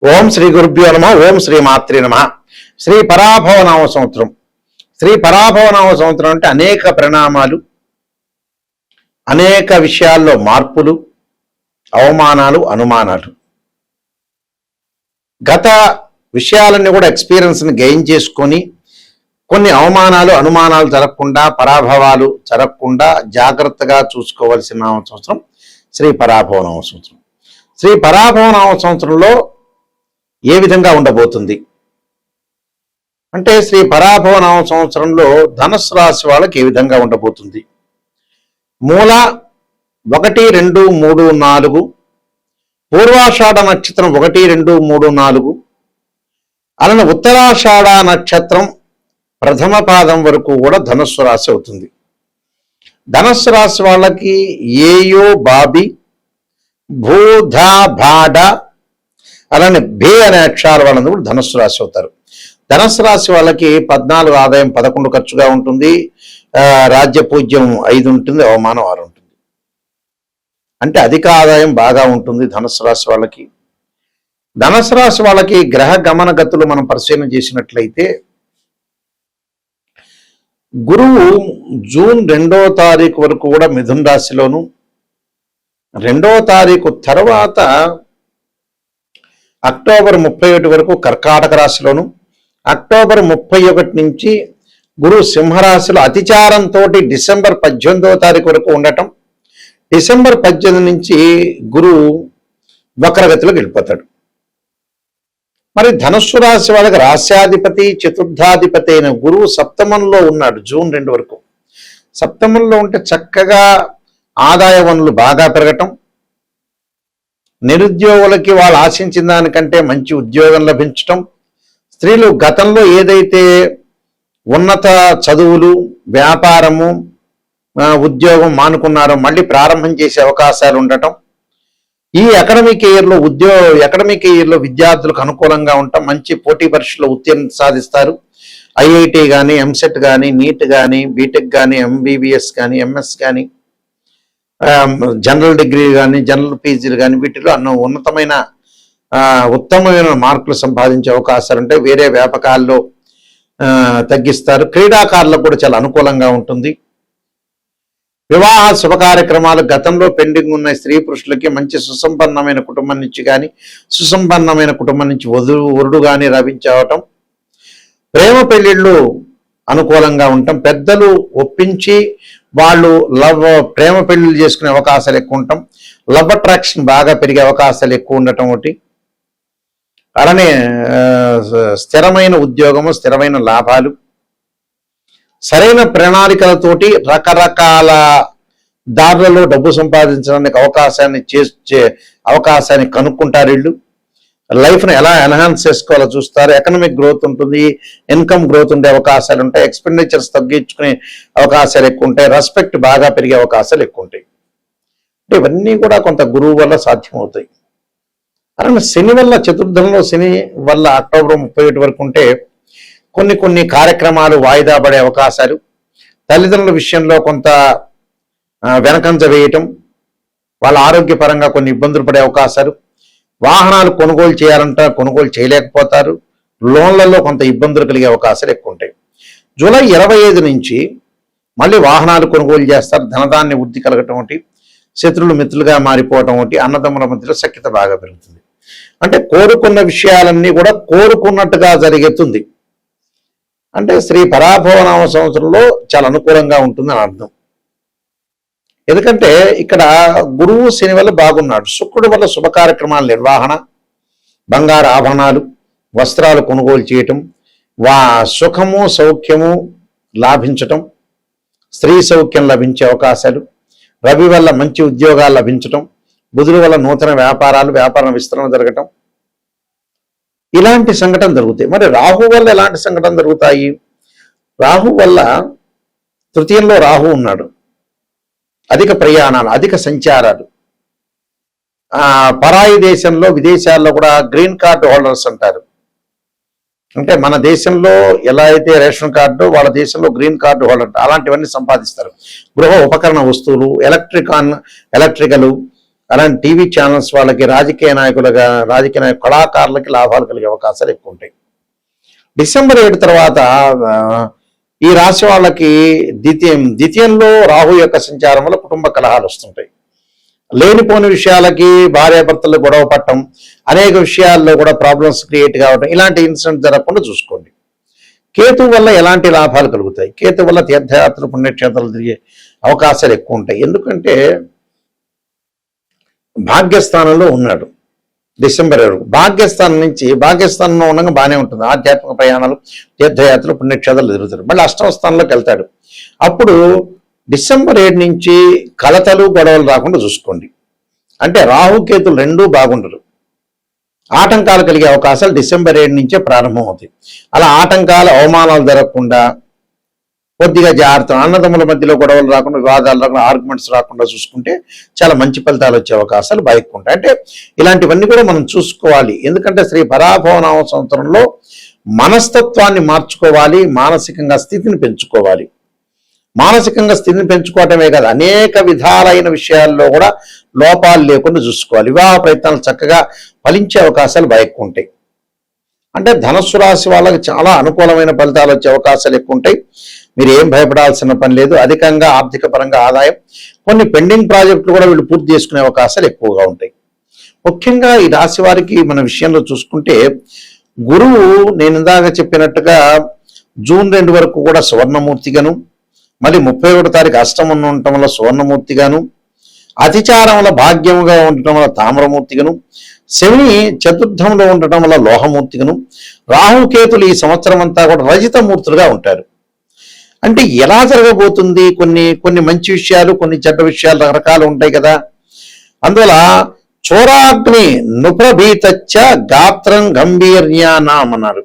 ఓం శ్రీ గురుభ్యో నమ. ఓం శ్రీ మాత్రే నమ. శ్రీ పరాభవనామ సంవత్సరం. శ్రీ పరాభవనామ సంవత్సరం అంటే అనేక పరిణామాలు, అనేక విషయాల్లో మార్పులు, అవమానాలు, అనుమానాలు. గత విషయాలన్నీ కూడా ఎక్స్పీరియన్స్ని గెయిన్ చేసుకొని కొన్ని అవమానాలు, అనుమానాలు జరగకుండా, పరాభవాలు జరగకుండా జాగ్రత్తగా చూసుకోవలసిన సంవత్సరం శ్రీ పరాభవనామ సంవత్సరం. శ్రీ పరాభవనామ సంవత్సరంలో ఏ విధంగా ఉండబోతుంది అంటే, శ్రీ పరాభవనామ సంవత్సరంలో ధనుస్సు రాశి వాళ్ళకి ఏ విధంగా ఉండబోతుంది? మూల 1, 2, 3, 4, పూర్వాషాఢ నక్షత్రం 1, 2, 3, 4, అలానే ఉత్తరాషాఢ నక్షత్రం ప్రథమ పాదం వరకు కూడా ధనుస్సు రాశి అవుతుంది. ధనుస్సు రాశి వాళ్ళకి ఏయో, బాబి, భూధా, భాడ, అలానే బే అనే అక్షరాల వాళ్ళందరూ కూడా ధనుస్సు రాశి అవుతారు. ధనుస్సు రాశి వాళ్ళకి 14 ఆదాయం, 11 ఖర్చుగా ఉంటుంది. రాజ్య పూజ్యం 5 ఉంటుంది, అవమానం 6 ఉంటుంది. అంటే అధిక ఆదాయం బాగా ఉంటుంది ధనుస్సు రాశి వాళ్ళకి. ధనుస్సు రాశి వాళ్ళకి గ్రహ గమన గతులు మనం పరిశీలన చేసినట్లయితే, గురువు జూన్ 2వ తారీఖు వరకు కూడా మిథున రాశిలోను, 2వ తారీఖు తర్వాత అక్టోబర్ 31 వరకు కర్కాటక రాశిలోను, అక్టోబర్ 31 నుంచి గురువు సింహరాశిలో అతిచారంతో డిసెంబర్ 18వ తారీఖు వరకు ఉండటం, డిసెంబర్ 18 నుంచి గురువు వక్రగతిలోకి వెళ్ళిపోతాడు. మరి ధనుస్సు రాశి వాళ్ళకి రాశ్యాధిపతి, చతుర్థాధిపతి అయిన గురువు సప్తమంలో ఉన్నాడు జూన్ 2 వరకు. సప్తమంలో ఉంటే చక్కగా ఆదాయ వనరులు బాగా పెరగటం, నిరుద్యోగులకి వాళ్ళు ఆశించిన దానికంటే మంచి ఉద్యోగం లభించటం, స్త్రీలు గతంలో ఏదైతే ఉన్నత చదువులు, వ్యాపారము, ఉద్యోగం మానుకున్నారో మళ్ళీ ప్రారంభం చేసే అవకాశాలు ఉండటం, ఈ అకాడమిక్ ఇయర్లో విద్యార్థులకు అనుకూలంగా ఉండటం, మంచి పోటీ పరీక్షలో ఉత్తీర్ణత సాధిస్తారు. ఐఐటి కానీ, ఎంసెట్ కానీ, నీట్ కానీ, బీటెక్ కానీ, ఎంబీబీఎస్ కానీ, ఎంఎస్ కానీ, జనరల్ డిగ్రీ కానీ, జనరల్ పీజీలు కానీ, వీటిలో ఉత్తమమైన మార్కులు సంపాదించే అవకాశాలు ఉంటాయి. వేరే వ్యాపకాల్లో తగ్గిస్తారు. క్రీడాకారులకు కూడా చాలా అనుకూలంగా ఉంటుంది. వివాహ శుభ కార్యక్రమాలు, గతంలో పెండింగ్ ఉన్న స్త్రీ పురుషులకి మంచి సుసంపన్నమైన కుటుంబం నుంచి కానీ, సుసంపన్నమైన కుటుంబం నుంచి వరుడు కానీ లభించవటం, ప్రేమ పెళ్లిళ్ళు అనుకూలంగా ఉండటం, పెద్దలు ఒప్పించి వాళ్ళు ప్రేమ పెళ్లిళ్ళు చేసుకునే అవకాశాలు ఎక్కువ ఉండటం, లవ్ అట్రాక్షన్ బాగా పెరిగే అవకాశాలు ఎక్కువ ఉండటం ఒకటి. అలానే స్థిరమైన ఉద్యోగము, స్థిరమైన లాభాలు, సరైన ప్రణాళికలతోటి రకరకాల దారులలో డబ్బు సంపాదించడానికి అవకాశాన్ని కనుక్కుంటారు. వీళ్ళు లైఫ్ను ఎలా ఎన్హాన్స్ చేసుకోవాలో చూస్తారు. ఎకనామిక్ గ్రోత్ ఉంటుంది, ఇన్కమ్ గ్రోత్ ఉండే అవకాశాలు ఉంటాయి, ఎక్స్పెండిచర్స్ తగ్గించుకునే అవకాశాలు ఎక్కువ ఉంటాయి, రెస్పెక్ట్ బాగా పెరిగే అవకాశాలు ఎక్కువ ఉంటాయి. అంటే ఇవన్నీ కూడా కొంత గురువు వల్ల సాధ్యమవుతాయి. అలానే శని వల్ల, చతుర్థంలో శని వల్ల అక్టోబర్ 31 వరకు ఉంటే కొన్ని కార్యక్రమాలు వాయిదా పడే అవకాశాలు, తల్లిదండ్రుల విషయంలో కొంత వెనకంజ వేయటం, వాళ్ళ ఆరోగ్యపరంగా కొన్ని ఇబ్బందులు పడే అవకాశాలు, వాహనాలు కొనుగోలు చేయాలంటే కొనుగోలు చేయలేకపోతారు, లోన్లలో కొంత ఇబ్బందులు కలిగే అవకాశాలు ఎక్కువ ఉంటాయి. జూలై 25 నుంచి మళ్ళీ వాహనాలు కొనుగోలు చేస్తారు, ధనధాన్య వృద్ధి కలగటం ఒకటి, శత్రువులు మిత్రులుగా మారిపోవటం ఒకటి, అన్నదమ్ముల మధ్యలో సఖ్యత బాగా పెరుగుతుంది. అంటే కోరుకున్న విషయాలన్నీ కూడా కోరుకున్నట్టుగా జరుగుతుంది. అంటే శ్రీ పరాభవనామ సంవత్సరంలో చాలా అనుకూలంగా ఉంటుందని అర్థం. ఎందుకంటే ఇక్కడ గురువు శని వల్ల బాగున్నాడు, శుక్రుడు వల్ల శుభ కార్యక్రమాల నిర్వహణ, బంగారు ఆభరణాలు, వస్త్రాలు కొనుగోలు చేయటం, సుఖము సౌఖ్యము లాభించటం, స్త్రీ సౌఖ్యం లభించే అవకాశాలు, రవి వల్ల మంచి ఉద్యోగాలు లభించటం, బుధుడు వల్ల నూతన వ్యాపార విస్తరణ జరగటం, ఇలాంటి సంఘటన జరుగుతాయి. మరి రాహు వల్ల ఎలాంటి సంఘటన జరుగుతాయి? రాహు వల్ల తృతీయంలో రాహు ఉన్నాడు, అధిక ప్రయాణాలు, అధిక సంచారాలు, పరాయి దేశంలో, విదేశాల్లో కూడా గ్రీన్ కార్డు హోల్డర్స్ అంటారు. అంటే మన దేశంలో ఎలా అయితే రేషన్ కార్డు, వాళ్ళ దేశంలో గ్రీన్ కార్డు హోల్డర్, అలాంటివన్నీ సంపాదిస్తారు. గృహ ఉపకరణ వస్తువులు, ఎలక్ట్రికల్, అలాంటి టీవీ ఛానల్స్ వాళ్ళకి, రాజకీయ కళాకారులకి లాభాలు కలిగే అవకాశాలు ఎక్కువ ఉంటాయి. డిసెంబర్ 7 తర్వాత ఈ రాశి వాళ్ళకి ద్వితీయంలో రాహు యొక్క సంచారం వల్ల కుటుంబ కలహాలు వస్తుంటాయి. లేనిపోని విషయాలకి భార్యాభర్తలు గొడవ పట్టడం, అనేక విషయాల్లో కూడా ప్రాబ్లమ్స్ క్రియేట్ కావడం, ఇలాంటి ఇన్సిడెంట్ జరగకుండా చూసుకోండి. కేతు వల్ల ఎలాంటి లాభాలు కలుగుతాయి? కేతు వల్ల తీర్థయాత్రలు, పుణ్యక్షేత్రాలు తిరిగే అవకాశాలు ఎక్కువ ఉంటాయి. ఎందుకంటే భాగ్యస్థానంలో ఉన్నాడు డిసెంబర్ 7. భాగ్యస్థానంలో ఉండగా బాగానే ఉంటుంది. ఆధ్యాత్మిక ప్రయాణాలు, తీర్థయాత్రలు, పుణ్యక్షేత్రాలు తిరుగుతాడు. మళ్ళీ అష్టమ స్థానంలోకి వెళ్తాడు. అప్పుడు డిసెంబర్ 7 నుంచి కలతలు, గొడవలు రాకుండా చూసుకోండి. అంటే రాహుకేతులు రెండూ బాగుండరు. ఆటంకాలు కలిగే అవకాశాలు డిసెంబర్ 7 నుంచే ప్రారంభం అవుతాయి. అలా ఆటంకాలు, అవమానాలు జరగకుండా కొద్దిగా జాగ్రత్త, అన్నదమ్ముల మధ్యలో గొడవలు రాకుండా, వివాదాలు రాకుండా, ఆర్గ్యుమెంట్స్ రాకుండా చూసుకుంటే చాలా మంచి ఫలితాలు వచ్చే అవకాశాలు బాగా ఎక్కువ ఉంటాయి. అంటే ఇలాంటివన్నీ కూడా మనం చూసుకోవాలి. ఎందుకంటే శ్రీ పరాభవనామ సంవత్సరంలో మనస్తత్వాన్ని మార్చుకోవాలి, మానసికంగా స్థితిని పెంచుకోవాలి. మానసికంగా స్థితిని పెంచుకోవటమే కాదు, అనేక విధాలైన విషయాల్లో కూడా లోపాలు లేకుండా చూసుకోవాలి. వివాహ ప్రయత్నాలు చక్కగా ఫలించే అవకాశాలు బాగా ఎక్కువ ఉంటాయి. అంటే ధనుస్సు రాశి వాళ్ళకి చాలా అనుకూలమైన ఫలితాలు వచ్చే అవకాశాలు ఎక్కువ ఉంటాయి. మీరు ఏం భయపడాల్సిన పని లేదు. అధికంగా ఆర్థిక పరంగా ఆదాయం, కొన్ని పెండింగ్ ప్రాజెక్టులు కూడా వీళ్ళు పూర్తి చేసుకునే అవకాశాలు ఎక్కువగా ఉంటాయి. ముఖ్యంగా ఈ రాశి వారికి మన విషయంలో చూసుకుంటే, గురువు నేను ఇందాక చెప్పినట్టుగా జూన్ 2 వరకు కూడా సువర్ణమూర్తిగాను, మళ్ళీ 31 తారీఖు అష్టమం ఉండటం వల్ల సువర్ణమూర్తిగాను, అతిచారం వల్ల భాగ్యముగా ఉండటం వల్ల తామ్రమూర్తిగాను, శని చతుర్థంలో ఉండటం వల్ల లోహమూర్తిగాను, రాహుకేతులు ఈ సంవత్సరం అంతా కూడా రజితమూర్తులుగా ఉంటారు. అంటే ఎలా జరగబోతుంది? కొన్ని మంచి విషయాలు, కొన్ని చెడ్డ విషయాలు రకరకాలు ఉంటాయి కదా. అందువల్ల చోరాగ్ని నుప్రభీతచ్చ గాత్రం గంభీర్యానాం అన్నారు.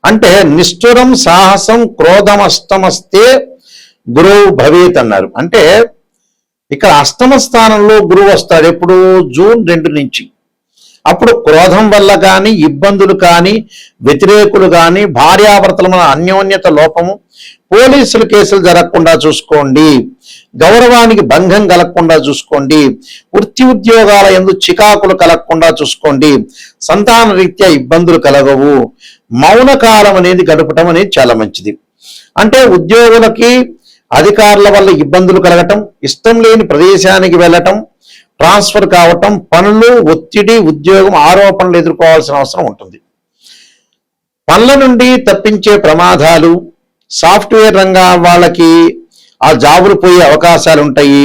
అంటే నిష్ఠురం సాహసం క్రోధమష్టమస్తే గురువు భవేత్ అన్నారు. అంటే ఇక్కడ అష్టమ స్థానంలో గురువు వస్తాడు. ఎప్పుడు? జూన్ 2 నుంచి. అప్పుడు క్రోధం వల్ల కానీ, ఇబ్బందులు కానీ, వ్యతిరేకులు కానీ, భార్యాభర్తల మన అన్యోన్యత లోపము, పోలీసులు కేసులు జరగకుండా చూసుకోండి, గౌరవానికి భంగం కలగకుండా చూసుకోండి, వృత్తి ఉద్యోగాల యందు చికాకులు కలగకుండా చూసుకోండి, సంతాన రీత్యా ఇబ్బందులు కలగవు, మౌనకాలం అనేది గడపటం అనేది చాలా మంచిది. అంటే ఉద్యోగులకి, అధికారుల వల్ల ఇబ్బందులు కలగటం, ఇష్టం లేని ప్రదేశానికి వెళ్ళటం, ట్రాన్స్ఫర్ కావటం, పనులు, ఒత్తిడి, ఉద్యోగం, ఆరోపణలు ఎదుర్కోవాల్సిన అవసరం ఉంటుంది. పనుల నుండి తప్పించే ప్రమాదాలు, సాఫ్ట్వేర్ రంగం వాళ్ళకి ఆ జాబులు పోయే అవకాశాలు ఉంటాయి.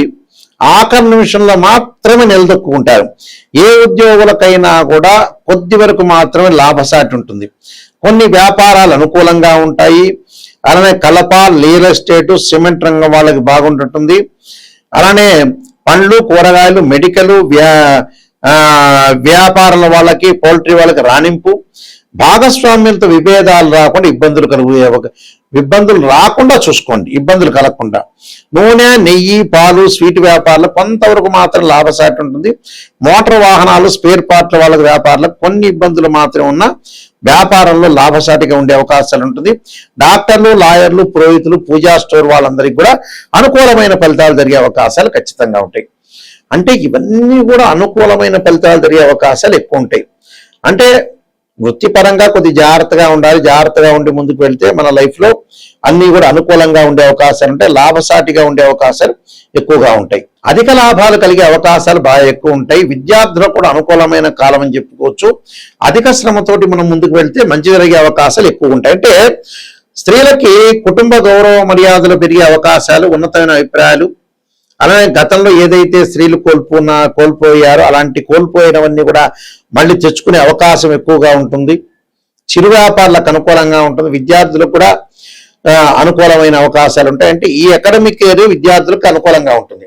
ఆఖరి నిమిషంలో మాత్రమే నిలదొక్కుంటారు. ఏ ఉద్యోగులకైనా కూడా కొద్ది వరకు మాత్రమే లాభసాటి ఉంటుంది. కొన్ని వ్యాపారాలు అనుకూలంగా ఉంటాయి. అలానే కలప, రియల్ ఎస్టేటు, సిమెంట్ రంగం వాళ్ళకి బాగుంటుంది. అలానే పండ్లు, కూరగాయలు, మెడికల్, వ్యాపారాల వాళ్ళకి, పౌల్ట్రీ వాళ్ళకి రాణింపు, భాగస్వామ్యులతో విభేదాలు రాకుండా, ఇబ్బందులు రాకుండా చూసుకోండి, ఇబ్బందులు కలగకుండా. నూనె, నెయ్యి, పాలు, స్వీట్ వ్యాపారాలు కొంతవరకు మాత్రం లాభసాటి ఉంటుంది. మోటార్ వాహనాలు, స్పేర్ పార్ట్ల వాళ్ళకి వ్యాపారాలకు కొన్ని ఇబ్బందులు మాత్రం ఉన్న వ్యాపారంలో లాభసాటిగా ఉండే అవకాశాలు ఉంటుంది. డాక్టర్లు, లాయర్లు, పురోహితులు, పూజా స్టోర్ వాళ్ళందరికీ కూడా అనుకూలమైన ఫలితాలు జరిగే అవకాశాలు ఖచ్చితంగా ఉంటాయి. అంటే ఇవన్నీ కూడా అనుకూలమైన ఫలితాలు జరిగే అవకాశాలు ఎక్కువ ఉంటాయి. అంటే వృత్తిపరంగా కొద్ది జాగ్రత్తగా ఉండాలి. జాగ్రత్తగా ఉండి ముందుకు వెళ్తే మన లైఫ్లో అన్నీ కూడా అనుకూలంగా ఉండే అవకాశాలు ఉంటాయి. లాభసాటిగా ఉండే అవకాశాలు ఎక్కువగా ఉంటాయి. అధిక లాభాలు కలిగే అవకాశాలు బాగా ఎక్కువ ఉంటాయి. విద్యార్థులకు కూడా అనుకూలమైన కాలం అని చెప్పుకోవచ్చు. అధిక శ్రమతోటి మనం ముందుకు వెళ్తే మంచి జరిగే అవకాశాలు ఎక్కువ ఉంటాయి. అంటే స్త్రీలకి కుటుంబ గౌరవ మర్యాదలు పెరిగే అవకాశాలు, ఉన్నతమైన అభిప్రాయాలు, అలానే గతంలో ఏదైతే స్త్రీలు కోల్పోయారో అలాంటి కోల్పోయినవన్నీ కూడా మళ్ళీ తెచ్చుకునే అవకాశం ఎక్కువగా ఉంటుంది. చిరు వ్యాపారులకు అనుకూలంగా ఉంటుంది. విద్యార్థులకు కూడా అనుకూలమైన అవకాశాలు ఉంటాయి. అంటే ఈ అకాడమిక్ ఇయర్ విద్యార్థులకు అనుకూలంగా ఉంటుంది.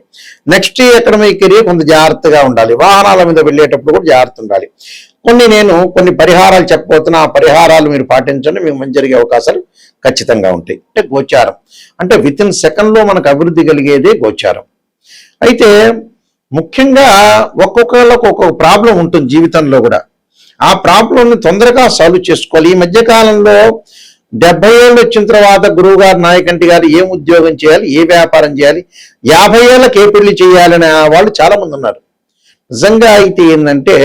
నెక్స్ట్ ఈ అకాడమిక్ ఇయర్ కొంత జాగ్రత్తగా ఉండాలి. వాహనాల మీద వెళ్ళేటప్పుడు కూడా జాగ్రత్త ఉండాలి. కొన్ని పరిహారాలు చెప్పబోతున్నా, ఆ పరిహారాలు మీరు పాటించండి, మీకు మంచి జరిగే అవకాశాలు ఖచ్చితంగా ఉంటాయి. అంటే గోచారం అంటే విత్ ఇన్ సెకండ్లో మనకు అభివృద్ధి కలిగేదే గోచారం. అయితే ముఖ్యంగా ఒక్కొక్కళ్ళకు ఒక్కొక్క ప్రాబ్లం ఉంటుంది జీవితంలో కూడా. ఆ ప్రాబ్లంని తొందరగా సాల్వ్ చేసుకోవాలి. ఈ మధ్యకాలంలో 70 ఏళ్ళు వచ్చిన తర్వాత గురువు గారు, నాయకంటి గారు ఏం ఉద్యోగం చేయాలి, ఏ వ్యాపారం చేయాలి, 50 ఏళ్ళకి ఏ పెళ్లి చేయాలనే వాళ్ళు చాలా మంది ఉన్నారు. నిజంగా అయితే ఏంటంటే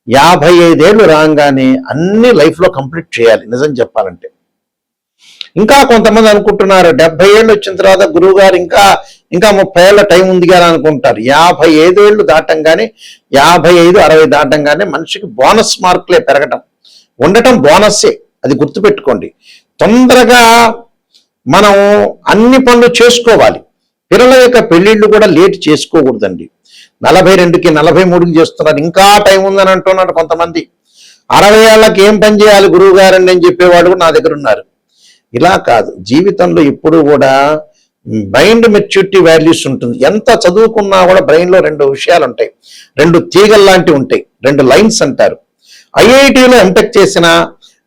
55 ఏళ్ళు రాగానే అన్ని లైఫ్లో కంప్లీట్ చేయాలి నిజం చెప్పాలంటే. ఇంకా కొంతమంది అనుకుంటున్నారు 70 ఏళ్ళు వచ్చిన తర్వాత గురువు గారు ఇంకా 30 ఏళ్ళ టైం ఉంది కదా అనుకుంటారు. 55 ఏళ్ళు దాటంగానే 55-60 దాటంగానే మనిషికి బోనస్ మార్కులే పెరగటం ఉండటం బోనస్సే, అది గుర్తుపెట్టుకోండి. తొందరగా మనం అన్ని పనులు చేసుకోవాలి. పిల్లల యొక్క పెళ్లిళ్ళు కూడా లేట్ చేసుకోకూడదండి. 42కి 43కి చేస్తున్నారు, ఇంకా టైం ఉందని అంటున్నారు కొంతమంది. 60 ఏళ్ళకి ఏం పని చేయాలి గురువు గారండి అని చెప్పేవాళ్ళు కూడా నా దగ్గర ఉన్నారు. ఇలా కాదు, జీవితంలో ఎప్పుడు కూడా మైండ్ మెచ్యూరిటీ వాల్యూస్ ఉంటుంది. ఎంత చదువుకున్నా కూడా బ్రెయిన్లో 2 విషయాలు ఉంటాయి, 2 తీగలు లాంటివి ఉంటాయి, 2 లైన్స్ అంటారు. ఐఐటిలో ఎంటెక్ చేసినా,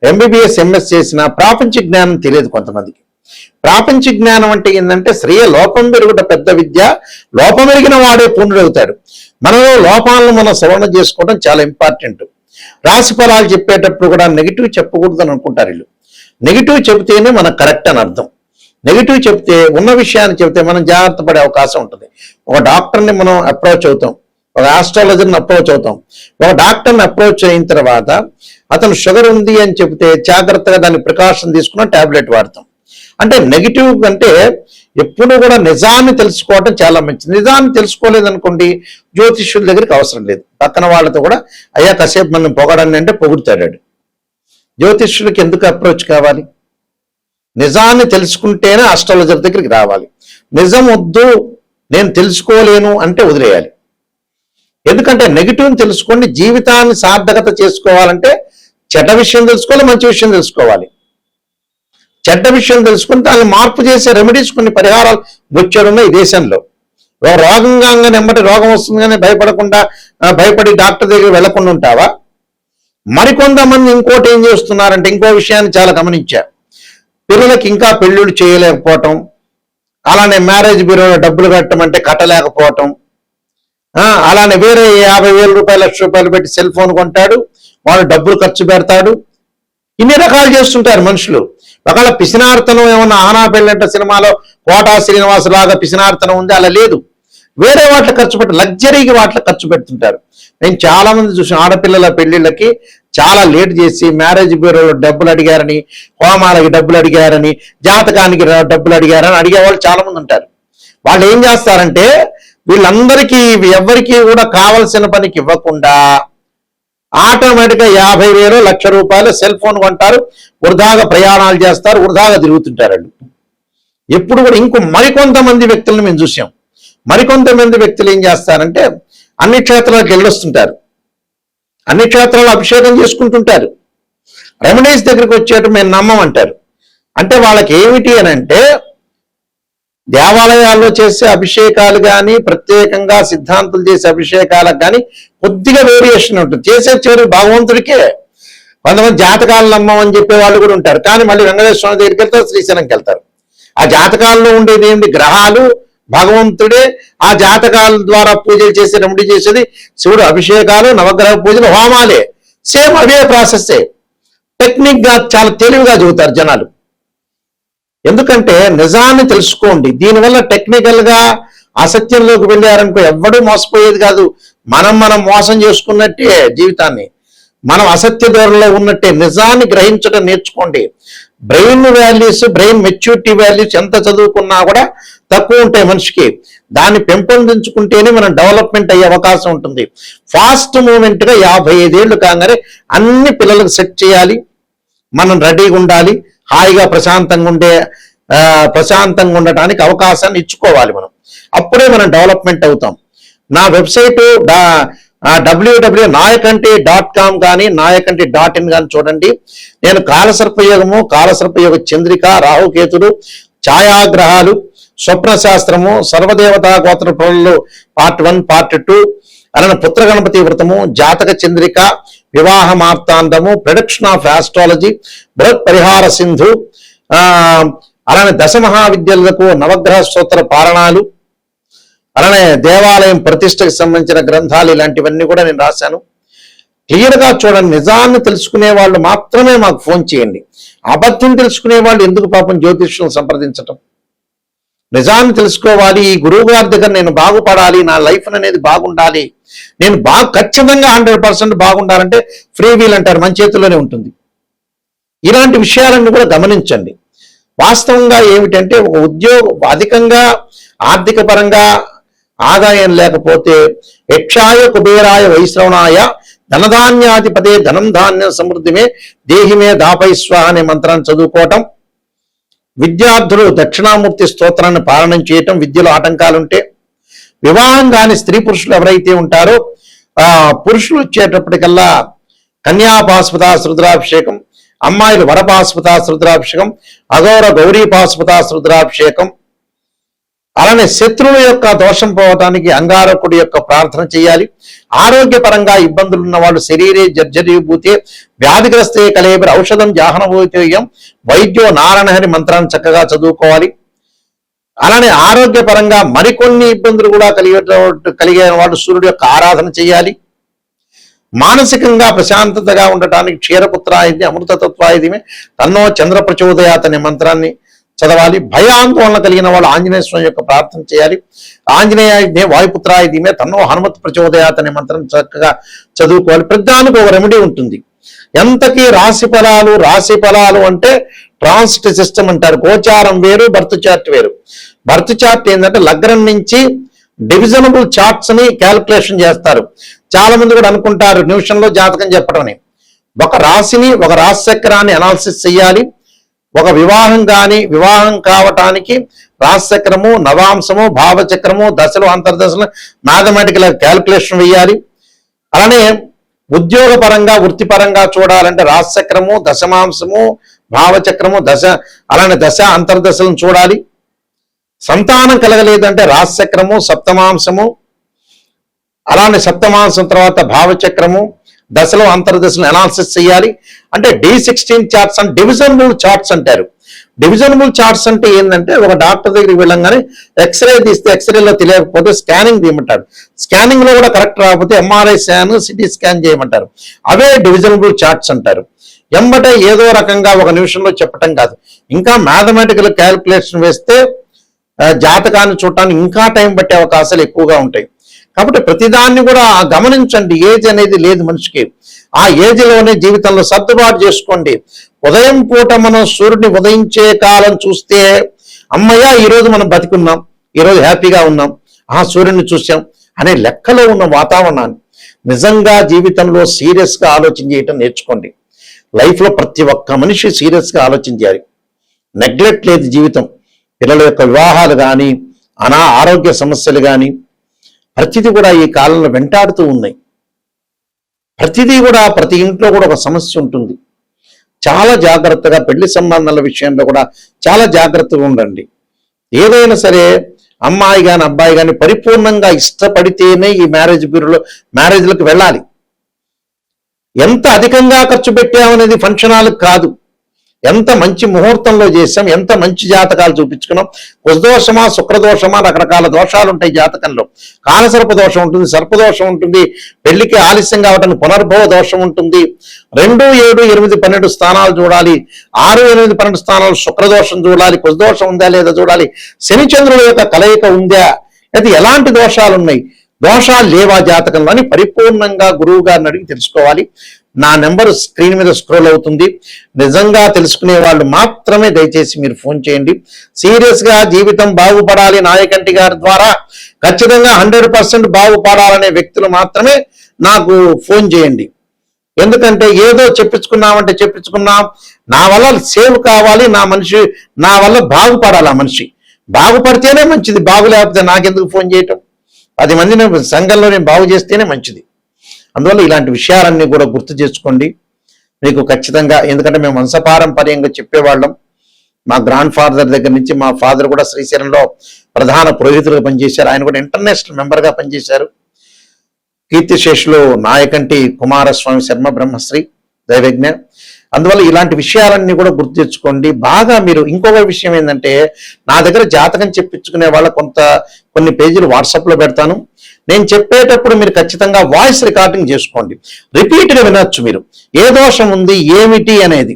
ఎంబీబీఎస్ ఎంఎస్ చేసినా ప్రాపంచిక జ్ఞానం తెలియదు కొంతమందికి. ప్రాపంచిక జ్ఞానం అంటే ఏంటంటే శ్రేయ లోపం పెరుగుట పెద్ద విద్య, లోపం ఎరిగిన వాడే పూర్ణుడవుతాడు. మనలో లోపాలను మనం సవరణ చేసుకోవడం చాలా ఇంపార్టెంట్. రాశి ఫలాలు చెప్పేటప్పుడు కూడా నెగిటివ్ చెప్పకూడదు అని అనుకుంటారు వీళ్ళు. నెగిటివ్ చెబితేనే మనకు కరెక్ట్ అని అర్థం. నెగిటివ్ చెప్తే, ఉన్న విషయాన్ని చెబితే మనం జాగ్రత్త పడే అవకాశం ఉంటుంది. ఒక డాక్టర్ని మనం అప్రోచ్ అవుతాం, ఒక ఆస్ట్రాలజర్ని అప్రోచ్ అవుతాం. ఒక డాక్టర్ని అప్రోచ్ అయిన తర్వాత అతను షుగర్ ఉంది అని చెబితే జాగ్రత్తగా దాన్ని ప్రికాషన్ తీసుకున్న టాబ్లెట్ వాడతాం. అంటే నెగిటివ్ అంటే ఎప్పుడు కూడా నిజాన్ని తెలుసుకోవటం చాలా మంచిది. నిజాన్ని తెలుసుకోలేదనుకోండి జ్యోతిష్యుల దగ్గరికి అవసరం లేదు. పక్కన వాళ్ళతో కూడా అయ్యా కాసేపు మనం పొగడండి అంటే పొగుడుతాడు. జ్యోతిష్యులకి ఎందుకు అప్రోచ్ కావాలి? నిజాన్ని తెలుసుకుంటేనే ఆస్ట్రాలజర్ దగ్గరికి రావాలి. నిజం వద్దు నేను తెలుసుకోలేను అంటే వదిలేయాలి. ఎందుకంటే నెగిటివ్ని తెలుసుకోండి. జీవితాన్ని సార్థకత చేసుకోవాలంటే చెడ్డ విషయం తెలుసుకోవాలి, మంచి విషయం తెలుసుకోవాలి. చెడ్డ విషయం తెలుసుకుని దాన్ని మార్పు చేసే రెమెడీస్ కొన్ని పరిహారాలు వచ్చాడున్నాయి ఈ దేశంలో. రోగంగా నెమ్మటి రోగం వస్తుంది కానీ భయపడి డాక్టర్ దగ్గర వెళ్లకుండా ఉంటావా? మరికొంతమంది ఇంకోటి ఏం చేస్తున్నారంటే, ఇంకో విషయాన్ని చాలా గమనించా. పిల్లలకి ఇంకా పెళ్ళిళ్ళు చేయలేకపోవటం, అలానే మ్యారేజ్ బ్యూరోలో డబ్బులు కట్టమంటే కట్టలేకపోవటం, అలానే వేరే 50,000 రూపాయలు 1,00,000 రూపాయలు పెట్టి సెల్ ఫోన్ కొంటాడు, వాడు డబ్బులు ఖర్చు పెడతాడు. ఇన్ని రకాలు చేస్తుంటారు మనుషులు. ఒకవేళ పిసినార్తనం ఏమన్నా ఆనా పెళ్ళంట సినిమాలో కోటా శ్రీనివాస్ లాగా పిసినార్తనం ఉంది, అలా లేదు. వేరే వాటికి ఖర్చు పెట్టి లగ్జరీకి వాటికి ఖర్చు పెడుతుంటారు. నేను చాలా మంది చూసిన ఆడపిల్లల పెళ్లిళ్ళకి చాలా లేట్ చేసి మ్యారేజ్ బ్యూరోలో డబ్బులు అడిగారని, హోమాలకి డబ్బులు అడిగారని, జాతకానికి డబ్బులు అడిగారని అడిగేవాళ్ళు చాలా మంది ఉంటారు. వాళ్ళు ఏం చేస్తారంటే వీళ్ళందరికీ ఎవరికి కూడా కావలసిన పనికి ఇవ్వకుండా ఆటోమేటిక్గా 50,000 1,00,000 రూపాయలు సెల్ ఫోన్ కొంటారు, వృధాగా ప్రయాణాలు చేస్తారు, వృధాగా తిరుగుతుంటారు. వాళ్ళు ఎప్పుడు కూడా మరికొంతమంది వ్యక్తులను మేము చూసాం. మరికొంతమంది వ్యక్తులు ఏం చేస్తారంటే అన్ని క్షేత్రాలకు వెళ్ళొస్తుంటారు, అన్ని క్షేత్రాలు అభిషేకం చేసుకుంటుంటారు. రెమెడీస్ దగ్గరికి వచ్చేట మేము నమ్మమంటారు. అంటే వాళ్ళకి ఏమిటి అని అంటే దేవాలయాల్లో చేసే అభిషేకాలు కానీ, ప్రత్యేకంగా సిద్ధాంతులు చేసే అభిషేకాలకు కానీ కొద్దిగా వేరియేషన్ ఉంటుంది. చేసే చివరి భగవంతుడికే. కొంతమంది జాతకాలు నమ్మమని చెప్పే వాళ్ళు కూడా ఉంటారు, కానీ మళ్ళీ వెంకటేశ్వర స్వామి దగ్గరికి వెళ్తారు, శ్రీశైలంకి వెళ్తారు. ఆ జాతకాల్లో ఉండేది ఏంటి? గ్రహాలు, భగవంతుడే. ఆ జాతకాల ద్వారా పూజలు చేసి రెమెడీ చేసేది శివుడు, అభిషేకాలు, నవగ్రహ పూజలు, హోమాలే. సేమ్ అవే ప్రాసెస్సే. టెక్నిక్గా చాలా తెలివిగా చెబుతారు జనాలు. ఎందుకంటే నిజాన్ని తెలుసుకోండి. దీనివల్ల టెక్నికల్గా అసత్యంలోకి వెళ్ళారనుకో ఎవ్వడూ మోసపోయేది కాదు. మనం మోసం చేసుకున్నట్టే జీవితాన్ని. మనం అసత్య ధోరణిలో ఉన్నట్టే. నిజాన్ని గ్రహించడం నేర్చుకోండి. Brain values, brain maturity values ఎంత చదువుకున్నా కూడా తక్కువ ఉంటాయి మనిషికి. దాన్ని పెంపొందించుకుంటేనే మనం డెవలప్మెంట్ అయ్యే అవకాశం ఉంటుంది. ఫాస్ట్ మూమెంట్గా 55 ఏళ్ళు కాగానే అన్ని పిల్లలకు సెట్ చేయాలి. మనం రెడీగా ఉండాలి. హాయిగా ప్రశాంతంగా ఉండటానికి అవకాశాన్ని ఇచ్చుకోవాలి మనం. అప్పుడే మనం డెవలప్మెంట్ అవుతాం. నా వెబ్సైటు www.nayakanti.com కానీ nayakanti.in కానీ చూడండి. నేను కాలసర్పయోగము, కాలసర్పయోగ చంద్రిక, రాహుకేతుడు, ఛాయాగ్రహాలు, స్వప్న శాస్త్రము, సర్వదేవతా గోత్ర ఫలాలు పార్ట్ 1, పార్ట్ 2, అలానే పుత్ర గణపతి వ్రతము, జాతక చంద్రిక, వివాహ మార్తాండము, ప్రొడక్షన్ ఆఫ్ ఆస్ట్రాలజీ, బృహత్ పరిహార సింధు, అలానే దశ మహావిద్యలకు నవగ్రహ స్తోత్ర పారణాలు, అలానే దేవాలయం ప్రతిష్టకు సంబంధించిన గ్రంథాలు, ఇలాంటివన్నీ కూడా నేను రాశాను. క్లియర్గా చూడండి. నిజాన్ని తెలుసుకునే వాళ్ళు మాత్రమే మాకు ఫోన్ చేయండి. అబద్ధం తెలుసుకునే వాళ్ళు ఎందుకు పాపం జ్యోతిష్యం సంప్రదించటం? నిజాన్ని తెలుసుకోవాలి. ఈ గురువు గారి దగ్గర నేను బాగుపడాలి, నా లైఫ్ అనేది బాగుండాలి, నేను ఖచ్చితంగా 100% బాగుండాలంటే ఫ్రీ వీల్ అంటారు, మన చేతుల్లోనే ఉంటుంది. ఇలాంటి విషయాలను కూడా గమనించండి. వాస్తవంగా ఏమిటంటే ఒక ఉద్యోగం అధికంగా ఆర్థిక పరంగా ఆదాయం లేకపోతే యక్షాయ కుబేరాయ వైశ్రవణాయ ధనధాన్యాధిపతే ధనం ధాన్య సమృద్ధిమే దేహిమే దాపైస్వ అనే మంత్రాన్ని చదువుకోవటం, విద్యార్థులు దక్షిణామూర్తి స్తోత్రాన్ని పాలనం చేయటం, విద్యలో ఆటంకాలుంటే, వివాహం కాని స్త్రీ పురుషులు ఎవరైతే ఉంటారో పురుషులు వచ్చేటప్పటికల్లా కన్యాపాస్పదాస్ రుద్రాభిషేకం, అమ్మాయిలు వరపాస్పదాస్ రుద్రాభిషేకం, అఘోర గౌరీపాస్పదాస్ రుద్రాభిషేకం, అలానే శత్రువు యొక్క దోషం పోవటానికి అంగారకుడి యొక్క ప్రార్థన చేయాలి. ఆరోగ్యపరంగా ఇబ్బందులు ఉన్న వాళ్ళు శరీరే జర్జరీభూతే వ్యాధిగ్రస్తే కలేబరి ఔషధం జాహనభూతేయం వైద్యో నారాయణహరి మంత్రాన్ని చక్కగా చదువుకోవాలి. అలానే ఆరోగ్యపరంగా మరికొన్ని ఇబ్బందులు కూడా కలిగే వాళ్ళు సూర్యుడు యొక్క ఆరాధన చేయాలి. మానసికంగా ప్రశాంతతగా ఉండటానికి క్షీరపుత్రాయుధి అమృతతత్వాయుధిమే తన్నో చంద్ర ప్రచోదయాత్ అనే మంత్రాన్ని చదవాలి. భయాందోళన కలిగిన వాళ్ళు ఆంజనేయ స్వామి యొక్క ప్రార్థన చేయాలి. ఆంజనేయ వాయుపుత్రాయుధిమే తన్నో హనుమత్ ప్రచోదయాత్ అనే మంత్రం చక్కగా చదువుకోవాలి. ప్రతిదానికి ఒక రెమెడీ ఉంటుంది. ఎంతకీ రాశి ఫలాలు అంటే ట్రాన్సిట్ సిస్టమ్ అంటారు. గోచారం వేరు, బర్త్ చార్ట్ వేరు. బర్త్ చార్ట్ ఏంటంటే లగ్నం నుంచి డివిజనబుల్ చార్ట్స్ ని క్యాలిక్యులేషన్ చేస్తారు. చాలా మంది కూడా అనుకుంటారు నిమిషంలో జాతకం చెప్పడం అని. ఒక రాశిని, ఒక రాశి చక్రాన్ని అనాలిసిస్ చేయాలి. ఒక వివాహం కావటానికి రాశి చక్రము, నవాంశము, భావచక్రము, దశలు, అంతర్దశలు మ్యాథమెటికల్ క్యాలిక్యులేషన్ వేయాలి. అలానే ఉద్యోగపరంగా వృత్తిపరంగా చూడాలంటే రాశి చక్రము, దశమాంశము, భావచక్రము, అలానే దశ అంతర్దశలను చూడాలి. సంతానం కలగలేదంటే రాశి చక్రము, సప్తమాంశము, అలానే సప్తమాంశం తర్వాత భావచక్రము, దశలో అంతర్దశలు అనాలిసిస్ చేయాలి. అంటే D16 చార్ట్స్ అంటే డివిజనబుల్ చార్ట్స్ అంటారు. డివిజనబుల్ చార్ట్స్ అంటే ఏంటంటే ఒక డాక్టర్ దగ్గరికి వెళ్ళంగానే ఎక్స్రే తీస్తే ఎక్స్రేలో తెలియకపోతే స్కానింగ్ తీయమంటారు. స్కానింగ్ లో కూడా కరెక్ట్ రాకపోతే MRI స్కాన్, సిటీ స్కాన్ చేయమంటారు. అవే డివిజనబుల్ చార్ట్స్ అంటారు. ఎంబటే ఏదో రకంగా ఒక నిమిషంలో చెప్పటం కాదు, ఇంకా మ్యాథమెటికల్ క్యాలిక్యులేషన్ వేస్తే జాతకాన్ని చూడటానికి ఇంకా టైం పట్టే అవకాశాలు ఎక్కువగా ఉంటాయి. కాబట్టి ప్రతిదాన్ని కూడా గమనించండి. ఏజ్ అనేది లేదు మనిషికి. ఆ ఏజ్లోనే జీవితంలో సర్దుబాటు చేసుకోండి. ఉదయం పూట మనం సూర్యుడిని ఉదయించే కాలం చూస్తే అమ్మయ్య ఈరోజు మనం బతికున్నాం, ఈరోజు హ్యాపీగా ఉన్నాం, సూర్యుడిని చూసాం అనే లెక్కలో ఉన్న వాతావరణాన్ని నిజంగా జీవితంలో సీరియస్గా ఆలోచన చేయటం నేర్చుకోండి. లైఫ్లో ప్రతి ఒక్క మనిషి సీరియస్గా ఆలోచన చేయాలి. నెగ్లెక్ట్ లేదు జీవితం. పిల్లల యొక్క వివాహాలు కానీ, ఆరోగ్య సమస్యలు కానీ ప్రతిదీ కూడా ఈ కాలంలో వెంటాడుతూ ఉన్నాయి. ప్రతిదీ కూడా ప్రతి ఇంట్లో కూడా ఒక సమస్య ఉంటుంది. చాలా జాగ్రత్తగా పెళ్లి సంబంధాల విషయంలో కూడా చాలా జాగ్రత్తగా ఉండండి. ఏదైనా సరే అమ్మాయి కానీ అబ్బాయి కానీ పరిపూర్ణంగా ఇష్టపడితేనే ఈ మ్యారేజ్లకు వెళ్ళాలి. ఎంత అధికంగా ఖర్చు పెట్టామనేది ఫంక్షన్ హాల్కి కాదు, ఎంత మంచి ముహూర్తంలో చేసాం, ఎంత మంచి జాతకాలు చూపించుకున్నాం. కుశదోషమా, శుక్రదోషమా, రకరకాల దోషాలు ఉంటాయి జాతకంలో. కాలసర్ప దోషం ఉంటుంది, సర్పదోషం ఉంటుంది, పెళ్లికి ఆలస్యం కావడానికి పునర్భవ దోషం ఉంటుంది. 2, 7, 8, 12 స్థానాలు చూడాలి. 6, 8, 12 స్థానాలు శుక్రదోషం చూడాలి. కుశదోషం ఉందా లేదా చూడాలి. శని చంద్రుల యొక్క కలయిక ఉందా, అయితే ఎలాంటి దోషాలు ఉన్నాయి, దోషాలు లేవా జాతకంలో అని పరిపూర్ణంగా గురువు గారిని అడిగి తెలుసుకోవాలి. నా నెంబర్ స్క్రీన్ మీద స్క్రోల్ అవుతుంది. నిజంగా తెలుసుకునే వాళ్ళు మాత్రమే దయచేసి మీరు ఫోన్ చేయండి. సీరియస్గా జీవితం బాగుపడాలి నాయకంటి గారి ద్వారా ఖచ్చితంగా 100% బాగుపడాలనే వ్యక్తులు మాత్రమే నాకు ఫోన్ చేయండి. ఎందుకంటే ఏదో చెప్పించుకున్నాం, నా వల్ల సేవ్ కావాలి, నా వల్ల బాగుపడాలి. ఆ మనిషి బాగుపడితేనే మంచిది, బాగులేకపోతే నాకెందుకు ఫోన్ చేయటం? 10 మందిని సంఘంలో నేను బాగు చేస్తేనే మంచిది. అందువల్ల ఇలాంటి విషయాలన్నీ కూడా గుర్తు చేసుకోండి మీకు ఖచ్చితంగా. ఎందుకంటే మేము వంశపారంపర్యంగా చెప్పేవాళ్ళం. మా గ్రాండ్ ఫాదర్ దగ్గర నుంచి, మా ఫాదర్ కూడా శ్రీశైలంలో ప్రధాన పురోహితులుగా పనిచేశారు. ఆయన కూడా ఇంటర్నేషనల్ మెంబర్గా పనిచేశారు. కీర్తిశేషులు నాయకంటి కుమారస్వామి శర్మ బ్రహ్మశ్రీ దైవజ్ఞ. అందువల్ల ఇలాంటి విషయాలన్నీ కూడా గుర్తు తెచ్చుకోండి బాగా. మీరు ఇంకొక విషయం ఏంటంటే, నా దగ్గర జాతకం చెప్పించుకునే వాళ్ళ కొన్ని పేజీలు వాట్సాప్లో పెడతాను. నేను చెప్పేటప్పుడు మీరు ఖచ్చితంగా వాయిస్ రికార్డింగ్ చేసుకోండి, రిపీట్గా వినొచ్చు. మీరు ఏ దోషం ఉంది ఏమిటి అనేది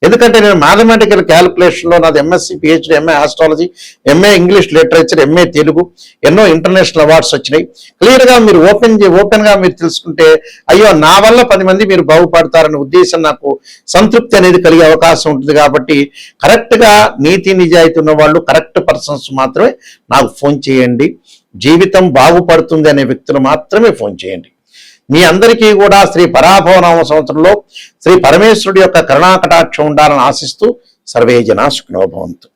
ఎందుకంటే నేను మ్యాథమెటికల్ క్యాలిక్యులేషన్లో నాది MSc, PhD, MA astrology, MA English literature, MA Telugu, ఎన్నో ఇంటర్నేషనల్ అవార్డ్స్ వచ్చినాయి. క్లియర్గా మీరు ఓపెన్గా మీరు తెలుసుకుంటే అయ్యో నా వల్ల 10 మంది మీరు బాగుపడతారనే ఉద్దేశం, నాకు సంతృప్తి అనేది కలిగే అవకాశం ఉంటుంది. కాబట్టి కరెక్ట్గా నీతి నిజాయితీ ఉన్న వాళ్ళు, కరెక్ట్ పర్సన్స్ మాత్రమే నాకు ఫోన్ చేయండి. జీవితం బాగుపడుతుంది అనే వ్యక్తులు మాత్రమే ఫోన్ చేయండి. మీ అందరికీ కూడా శ్రీ పరాభవనామ సంవత్సరంలో శ్రీ పరమేశ్వరుడి యొక్క కరుణాకటాక్షం ఉండాలని ఆశిస్తూ సర్వే జనా సుఖినో భవంతు.